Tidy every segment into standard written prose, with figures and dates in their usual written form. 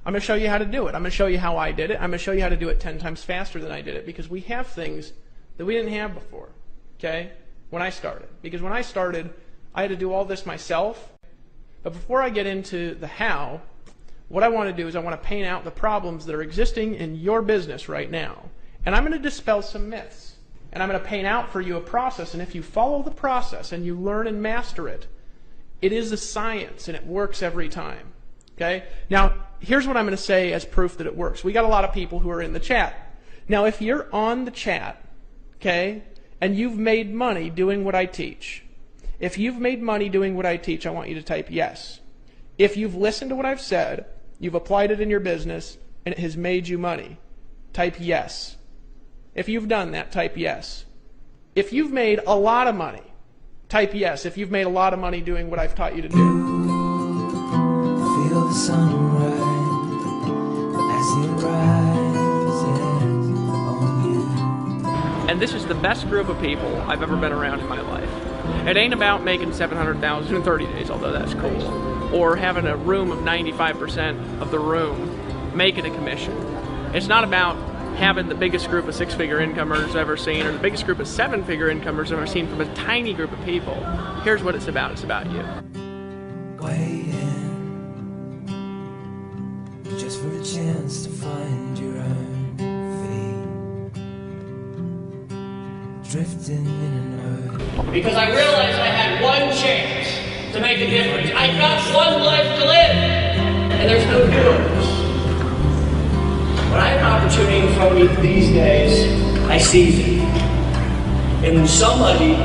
I'm going to show you how to do it. I'm going to show you how I did it. I'm going to show you how to do it 10 times faster than I did it, because we have things that we didn't have before, okay, when I started. Because when I started, I had to do all this myself. But before I get into the how, what I want to do is I want to paint out the problems that are existing in your business right now. And I'm going to dispel some myths. And I'm going to paint out for you a process. And if you follow the process and you learn and master it, it is a science and it works every time. Okay? Now, here's what I'm going to say as proof that it works. We got a lot of people who are in the chat. Now, if you're on the chat, okay, and you've made money doing what I teach, if you've made money doing what I teach, I want you to type yes. If you've listened to what I've said, you've applied it in your business, and it has made you money, type yes. If you've done that, type yes. If you've made a lot of money, type yes. If you've made a lot of money doing what I've taught you to do. Feel the sunrise as it rises on you. And this is the best group of people I've ever been around in my life. It ain't about making $700,000 in 30 days, although that's cool, or having a room of 95% of the room making a commission. It's not about having the biggest group of six-figure incomers I've ever seen, or the biggest group of seven-figure incomers I've ever seen from a tiny group of people. Here's what it's about. It's about you. Waiting just for a chance to find your own feet, drifting in and out. Because I realized I had one chance to make a difference. I've got one life to live, and there's no doers. When I have an opportunity in front of me these days, I seize it. And when somebody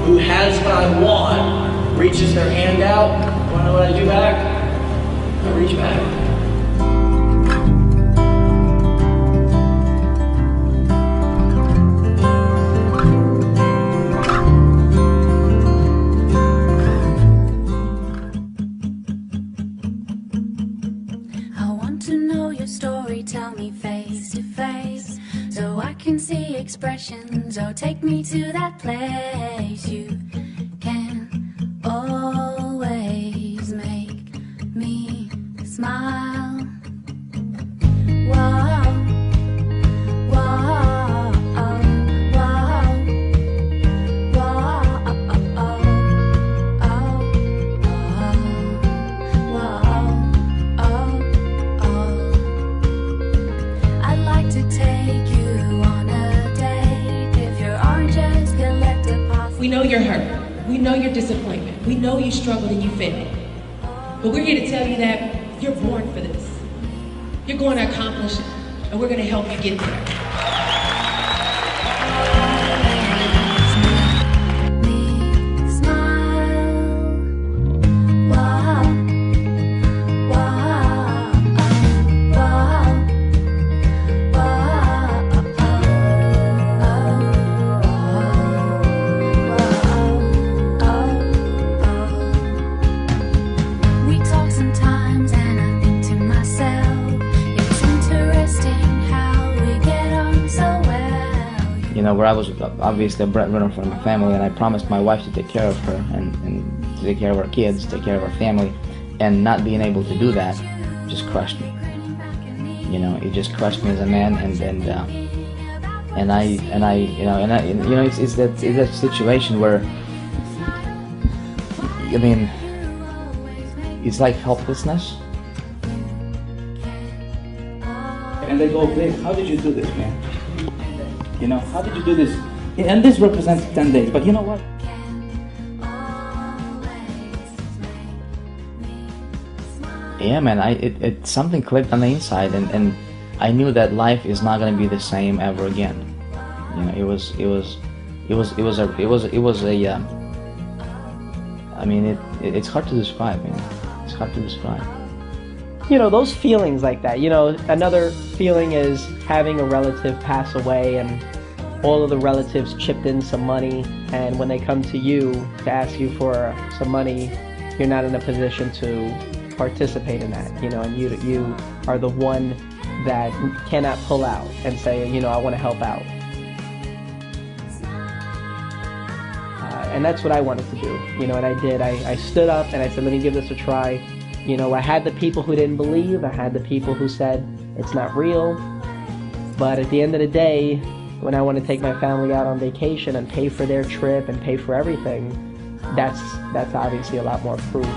who has what I want reaches their hand out, want to know what I do back? I reach back. Tell me face to face, so I can see expressions. Oh, take me to that place. You can always make me smile. Whoa, whoa, We know you're hurt. We know your disappointment. We know you struggled and you failed. But we're here to tell you that you're born for this. You're going to accomplish it, and we're going to help you get there. You know, where I was obviously a breadwinner for my family, and I promised my wife to take care of her and to take care of our kids, take care of our family, and not being able to do that just crushed me. You know, it just crushed me as a man, it's that situation where, I mean, it's like helplessness. And they go, Dave, how did you do this, man? You know, how did you do this? And this represents 10 days, but you know what? Yeah, man, it something clicked on the inside, and I knew that life is not going to be the same ever again. You know, I mean, it's hard to describe, man. It's hard to describe. You know, those feelings like that. You know, another feeling is having a relative pass away and all of the relatives chipped in some money, and when they come to you to ask you for some money, you're not in a position to participate in that, you know, and you are the one that cannot pull out and say, you know, I want to help out. And that's what I wanted to do, you know, and I did. I stood up and I said, let me give this a try. You know, I had the people who didn't believe, I had the people who said it's not real, but at the end of the day, when I want to take my family out on vacation and pay for their trip and pay for everything, that's obviously a lot more proof